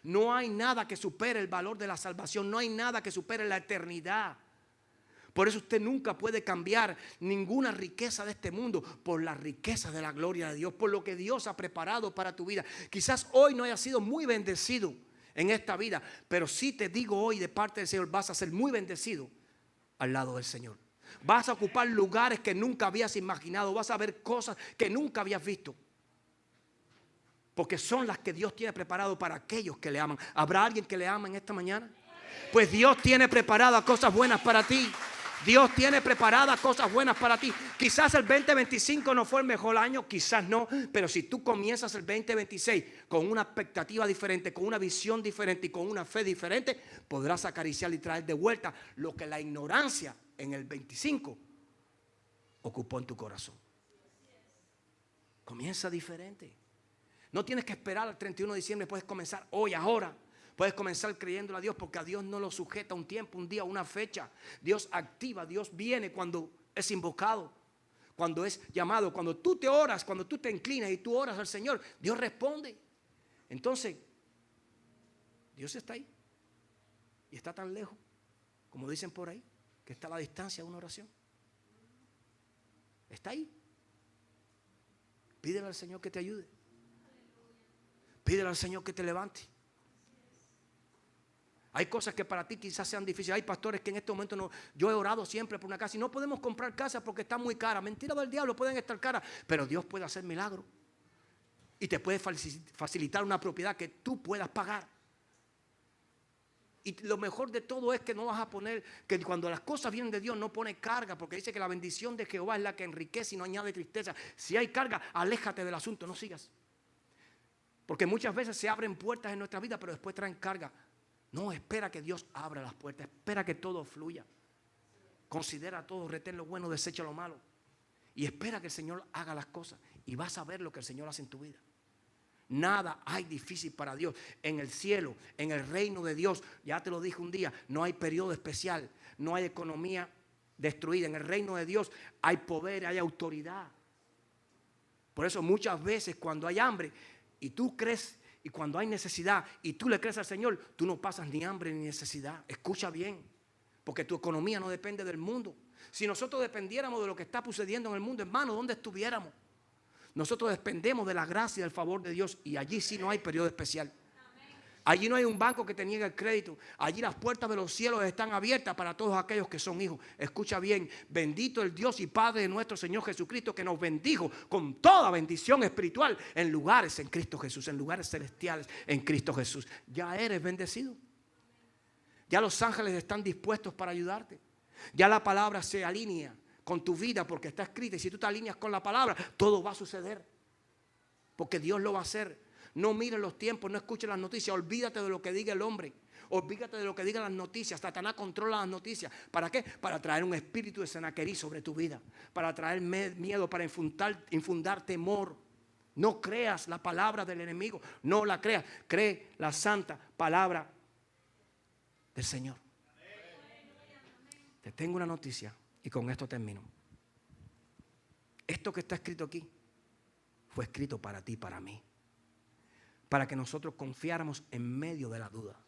No hay nada que supere el valor de la salvación. No hay nada que supere la eternidad. Por eso usted nunca puede cambiar ninguna riqueza de este mundo por la riqueza de la gloria de Dios, por lo que Dios ha preparado para tu vida. Quizás hoy no hayas sido muy bendecido en esta vida, pero sí te digo hoy de parte del Señor, vas a ser muy bendecido al lado del Señor. Vas a ocupar lugares que nunca habías imaginado, vas a ver cosas que nunca habías visto. Porque son las que Dios tiene preparado para aquellos que le aman. ¿Habrá alguien que le ama en esta mañana? Pues Dios tiene preparadas cosas buenas para ti. Dios tiene preparadas cosas buenas para ti. Quizás el 2025 no fue el mejor año, quizás no. Pero si tú comienzas el 2026 con una expectativa diferente, con una visión diferente y con una fe diferente, podrás acariciar y traer de vuelta lo que la ignorancia en el 25 ocupó en tu corazón. Comienza diferente. No tienes que esperar al 31 de diciembre, puedes comenzar hoy, ahora. Puedes comenzar creyéndole a Dios, porque a Dios no lo sujeta un tiempo, un día, una fecha. Dios activa, Dios viene cuando es invocado, cuando es llamado. Cuando tú te oras, cuando tú te inclinas y tú oras al Señor, Dios responde. Entonces, Dios está ahí y está tan lejos, como dicen por ahí, que está a la distancia de una oración. Está ahí. Pídele al Señor que te ayude. Pídele al Señor que te levante. Hay cosas que para ti quizás sean difíciles. Hay pastores que en este momento no. Yo he orado siempre por una casa y no podemos comprar casa porque está muy cara. Mentira del diablo, pueden estar caras, pero Dios puede hacer milagros y te puede facilitar una propiedad que tú puedas pagar. Y lo mejor de todo es que no vas a poner, que cuando las cosas vienen de Dios no pone carga, porque dice que la bendición de Jehová es la que enriquece y no añade tristeza. Si hay carga, aléjate del asunto, no sigas. Porque muchas veces se abren puertas en nuestra vida, pero después traen carga. No, espera que Dios abra las puertas, espera que todo fluya. Considera todo, retén lo bueno, desecha lo malo. Y espera que el Señor haga las cosas y vas a ver lo que el Señor hace en tu vida. Nada hay difícil para Dios. En el cielo, en el reino de Dios, ya te lo dije un día, no hay periodo especial, no hay economía destruida. En el reino de Dios hay poder, hay autoridad. Por eso muchas veces cuando hay hambre y tú crees, y cuando hay necesidad y tú le crees al Señor, tú no pasas ni hambre ni necesidad. Escucha bien, porque tu economía no depende del mundo. Si nosotros dependiéramos de lo que está sucediendo en el mundo, hermano, ¿dónde estuviéramos? Nosotros dependemos de la gracia y del favor de Dios, y allí sí no hay periodo especial. Allí no hay un banco que te niegue el crédito. Allí las puertas de los cielos están abiertas para todos aquellos que son hijos. Escucha bien, bendito el Dios y Padre de nuestro Señor Jesucristo, que nos bendijo con toda bendición espiritual en lugares en Cristo Jesús, en lugares celestiales en Cristo Jesús. Ya eres bendecido. Ya los ángeles están dispuestos para ayudarte. Ya la palabra se alinea con tu vida porque está escrita, y si tú te alineas con la palabra, todo va a suceder, porque Dios lo va a hacer. No mires los tiempos, no escuches las noticias, olvídate de lo que diga el hombre, olvídate de lo que digan las noticias. Satanás controla las noticias. ¿Para qué? Para traer un espíritu de Senaquerí sobre tu vida, para traer miedo, para infundar temor. No creas la palabra del enemigo, no la creas, cree la santa palabra del Señor. Te tengo una noticia y con esto termino. Esto que está escrito aquí fue escrito para ti y para mí, para que nosotros confiáramos en medio de la duda,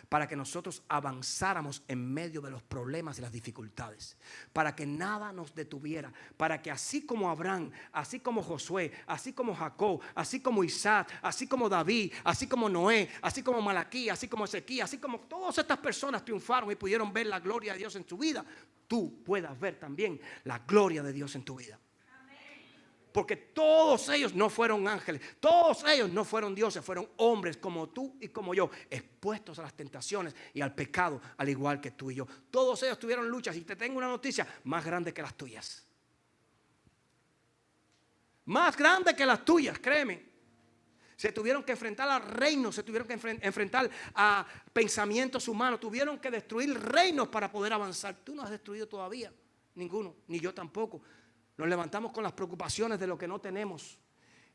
para que nosotros avanzáramos en medio de los problemas y las dificultades, para que nada nos detuviera, para que así como Abraham, así como Josué, así como Jacob, así como Isaac, así como David, así como Noé, así como Malaquías, así como Ezequías, así como todas estas personas triunfaron y pudieron ver la gloria de Dios en su vida, tú puedas ver también la gloria de Dios en tu vida. Porque todos ellos no fueron ángeles, todos ellos no fueron dioses, fueron hombres como tú y como yo, expuestos a las tentaciones y al pecado, al igual que tú y yo. Todos ellos tuvieron luchas, y te tengo una noticia más grande que las tuyas. Más grande que las tuyas, créeme. Se tuvieron que enfrentar a reinos, se tuvieron que enfrentar a pensamientos humanos, tuvieron que destruir reinos para poder avanzar. Tú no has destruido todavía ninguno, ni yo tampoco. Nos levantamos con las preocupaciones de lo que no tenemos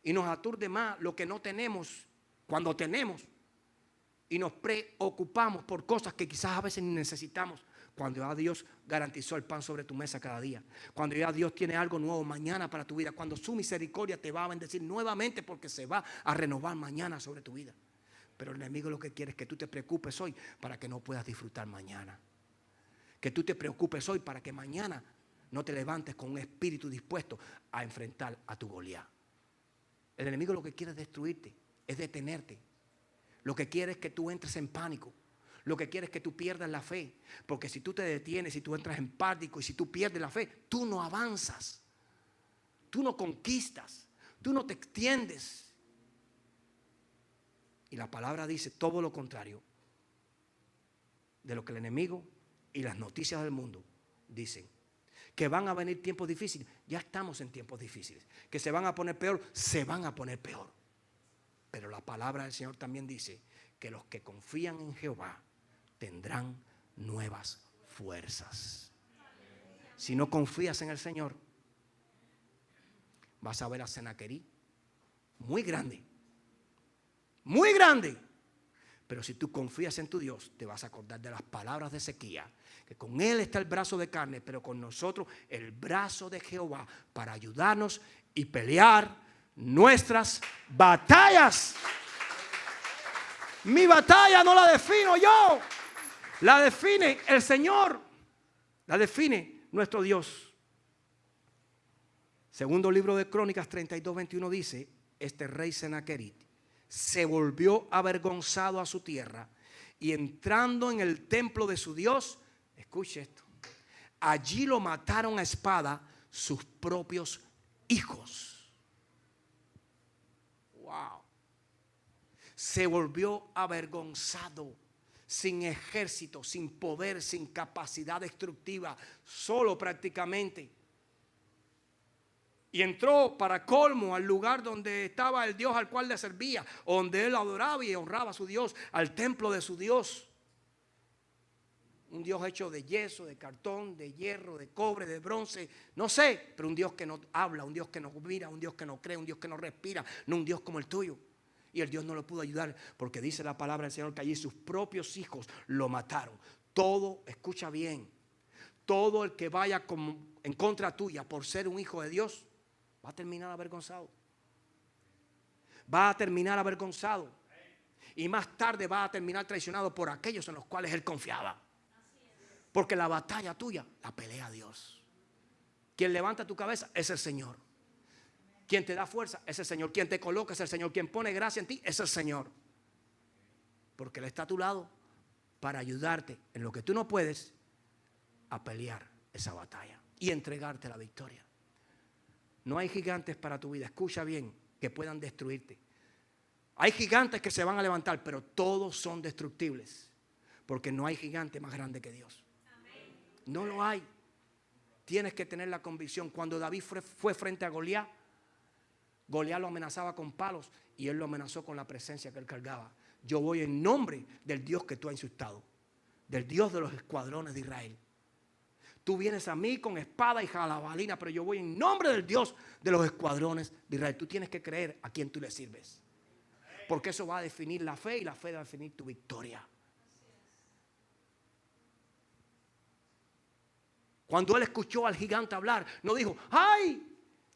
y nos aturde más lo que no tenemos cuando tenemos, y nos preocupamos por cosas que quizás a veces ni necesitamos, cuando ya Dios garantizó el pan sobre tu mesa cada día, cuando ya Dios tiene algo nuevo mañana para tu vida, cuando su misericordia te va a bendecir nuevamente porque se va a renovar mañana sobre tu vida. Pero el enemigo lo que quiere es que tú te preocupes hoy para que no puedas disfrutar mañana, que tú te preocupes hoy para que mañana no te levantes con un espíritu dispuesto a enfrentar a tu Goliat. El enemigo lo que quiere es destruirte, es detenerte. Lo que quiere es que tú entres en pánico. Lo que quiere es que tú pierdas la fe. Porque si tú te detienes, si tú entras en pánico y si tú pierdes la fe, tú no avanzas. Tú no conquistas. Tú no te extiendes. Y la palabra dice todo lo contrario de lo que el enemigo y las noticias del mundo dicen. Que van a venir tiempos difíciles, ya estamos en tiempos difíciles. Que se van a poner peor, se van a poner peor. Pero la palabra del Señor también dice que los que confían en Jehová tendrán nuevas fuerzas. Si no confías en el Señor, vas a ver a Senaquerí muy grande, Pero si tú confías en tu Dios, te vas a acordar de las palabras de Ezequías, que con Él está el brazo de carne, pero con nosotros el brazo de Jehová para ayudarnos y pelear nuestras batallas. Mi batalla no la defino yo, la define el Señor, la define nuestro Dios. Segundo libro de Crónicas 32:21 dice: este rey Sennacherib se volvió avergonzado a su tierra y entrando en el templo de su Dios, escuche esto, allí lo mataron a espada sus propios hijos. Wow. Se volvió avergonzado, sin ejército, sin poder, sin capacidad destructiva, solo prácticamente. Y entró para colmo al lugar donde estaba el Dios al cual le servía, donde él adoraba y honraba a su Dios, al templo de su Dios. Un Dios hecho de yeso, de cartón, de hierro, de cobre, de bronce, no sé, pero un Dios que no habla, un Dios que no mira, un Dios que no cree, un Dios que no respira, no un Dios como el tuyo. Y el Dios no lo pudo ayudar porque dice la palabra del Señor que allí sus propios hijos lo mataron. Todo, escucha bien, todo el que vaya en contra tuya por ser un hijo de Dios, va a terminar avergonzado. Va a terminar avergonzado. Y más tarde va a terminar traicionado por aquellos en los cuales él confiaba. Porque la batalla tuya la pelea Dios. Quien levanta tu cabeza es el Señor. Quien te da fuerza es el Señor. Quien te coloca es el Señor. Quien pone gracia en ti es el Señor. Porque Él está a tu lado para ayudarte en lo que tú no puedes a pelear esa batalla y entregarte la victoria. No hay gigantes para tu vida, escucha bien, que puedan destruirte. Hay gigantes que se van a levantar, pero todos son destructibles. Porque no hay gigante más grande que Dios. No lo hay. Tienes que tener la convicción. Cuando David fue frente a Goliat, Goliat lo amenazaba con palos y él lo amenazó con la presencia que él cargaba. Yo voy en nombre del Dios que tú has insultado, del Dios de los escuadrones de Israel. Tú vienes a mí con espada y jalabalina, pero yo voy en nombre del Dios de los escuadrones de Israel. Tú tienes que creer a quien tú le sirves. Porque eso va a definir la fe y la fe va a definir tu victoria. Cuando él escuchó al gigante hablar, no dijo, ¡ay!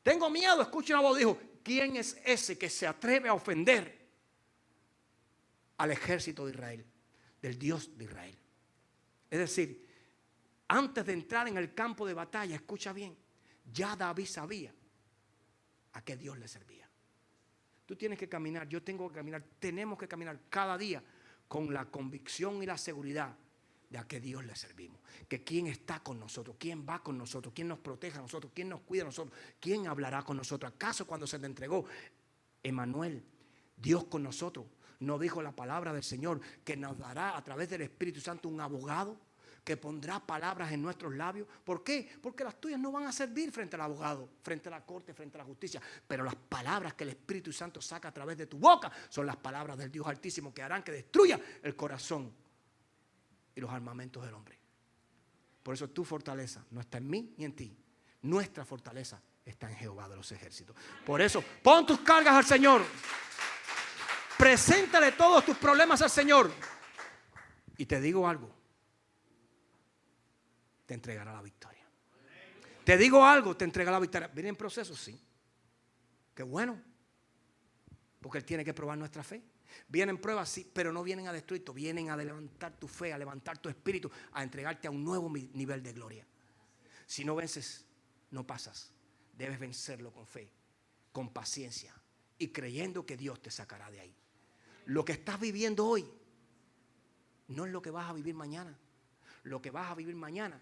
Tengo miedo. Escucha una voz. Dijo, ¿quién es ese que se atreve a ofender al ejército de Israel? Del Dios de Israel. Es decir, antes de entrar en el campo de batalla, escucha bien, ya David sabía a qué Dios le servía. Tú tienes que caminar, yo tengo que caminar, tenemos que caminar cada día con la convicción y la seguridad de a qué Dios le servimos. Que quién está con nosotros, quién va con nosotros, quién nos protege a nosotros, quién nos cuida a nosotros, quién hablará con nosotros. ¿Acaso cuando se te entregó Emmanuel, Dios con nosotros, no dijo la palabra del Señor que nos dará a través del Espíritu Santo un abogado que pondrá palabras en nuestros labios? ¿Por qué? Porque las tuyas no van a servir frente al abogado, frente a la corte, frente a la justicia. Pero las palabras que el Espíritu Santo saca a través de tu boca son las palabras del Dios Altísimo que harán que destruya el corazón y los armamentos del hombre. Por eso tu fortaleza no está en mí ni en ti. Nuestra fortaleza está en Jehová de los ejércitos. Por eso pon tus cargas al Señor. Preséntale todos tus problemas al Señor. Y te digo algo. Te entregará la victoria. Te digo algo, te entregará la victoria. ¿Vienen procesos? Sí. Qué bueno. Porque Él tiene que probar nuestra fe. Vienen pruebas, sí, pero no vienen a destruirte. Vienen a levantar tu fe, a levantar tu espíritu, a entregarte a un nuevo nivel de gloria. Si no vences, no pasas. Debes vencerlo con fe, con paciencia y creyendo que Dios te sacará de ahí. Lo que estás viviendo hoy no es lo que vas a vivir mañana. Lo que vas a vivir mañana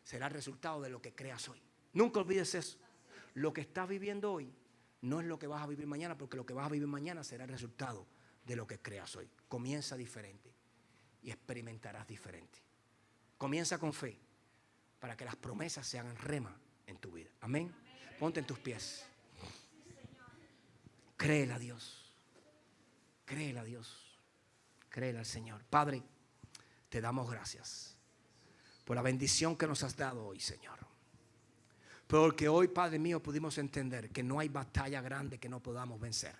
será el resultado de lo que creas hoy. Nunca olvides eso. Lo que estás viviendo hoy no es lo que vas a vivir mañana, porque lo que vas a vivir mañana será el resultado de lo que creas hoy. Comienza diferente y experimentarás diferente. Comienza con fe para que las promesas sean rema en tu vida. Amén. Ponte en tus pies. Créele a Dios. Créele a Dios. Créele al Señor. Padre, te damos gracias por la bendición que nos has dado hoy, Señor. Porque hoy, Padre mío, pudimos entender que no hay batalla grande que no podamos vencer.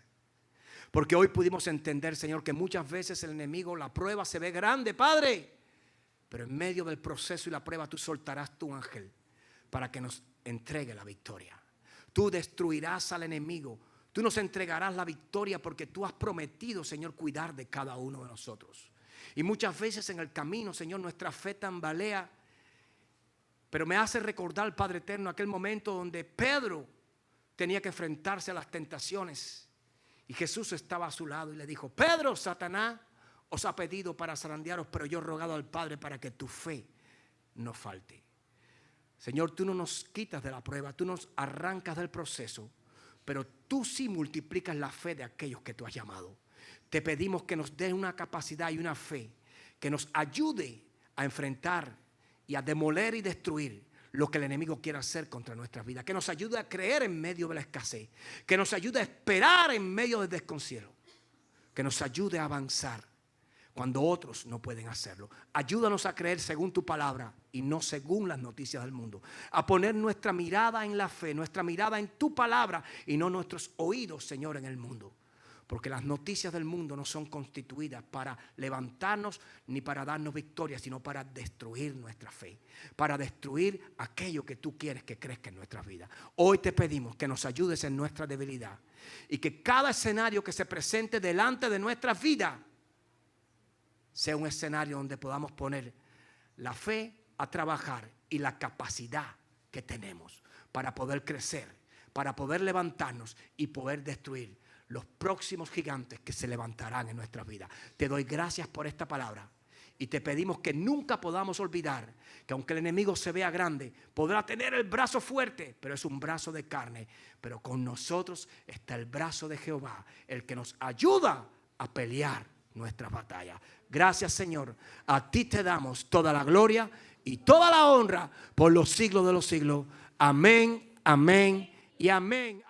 Porque hoy pudimos entender, Señor, que muchas veces el enemigo, la prueba se ve grande, Padre. Pero en medio del proceso y la prueba tú soltarás tu ángel para que nos entregue la victoria. Tú destruirás al enemigo. Tú nos entregarás la victoria porque tú has prometido, Señor, cuidar de cada uno de nosotros. Y muchas veces en el camino, Señor, nuestra fe tambalea. Pero me hace recordar, Padre eterno, aquel momento donde Pedro tenía que enfrentarse a las tentaciones. Y Jesús estaba a su lado y le dijo: Pedro, Satanás os ha pedido para zarandearos, pero yo he rogado al Padre para que tu fe no falte. Señor, tú no nos quitas de la prueba, tú nos arrancas del proceso, pero tú sí multiplicas la fe de aquellos que tú has llamado. Te pedimos que nos des una capacidad y una fe que nos ayude a enfrentar y a demoler y destruir lo que el enemigo quiere hacer contra nuestras vidas. Que nos ayude a creer en medio de la escasez. Que nos ayude a esperar en medio del desconcierto. Que nos ayude a avanzar cuando otros no pueden hacerlo. Ayúdanos a creer según tu palabra y no según las noticias del mundo. A poner nuestra mirada en la fe, nuestra mirada en tu palabra y no nuestros oídos, Señor, en el mundo. Porque las noticias del mundo no son constituidas para levantarnos ni para darnos victoria, sino para destruir nuestra fe, para destruir aquello que tú quieres que crezca en nuestras vidas. Hoy te pedimos que nos ayudes en nuestra debilidad y que cada escenario que se presente delante de nuestras vidas sea un escenario donde podamos poner la fe a trabajar y la capacidad que tenemos para poder crecer, para poder levantarnos y poder destruir los próximos gigantes que se levantarán en nuestra vida. Te doy gracias por esta palabra y te pedimos que nunca podamos olvidar que aunque el enemigo se vea grande, podrá tener el brazo fuerte, pero es un brazo de carne. Pero con nosotros está el brazo de Jehová, el que nos ayuda a pelear nuestras batallas. Gracias, Señor. A ti te damos toda la gloria y toda la honra por los siglos de los siglos. Amén, amén y amén.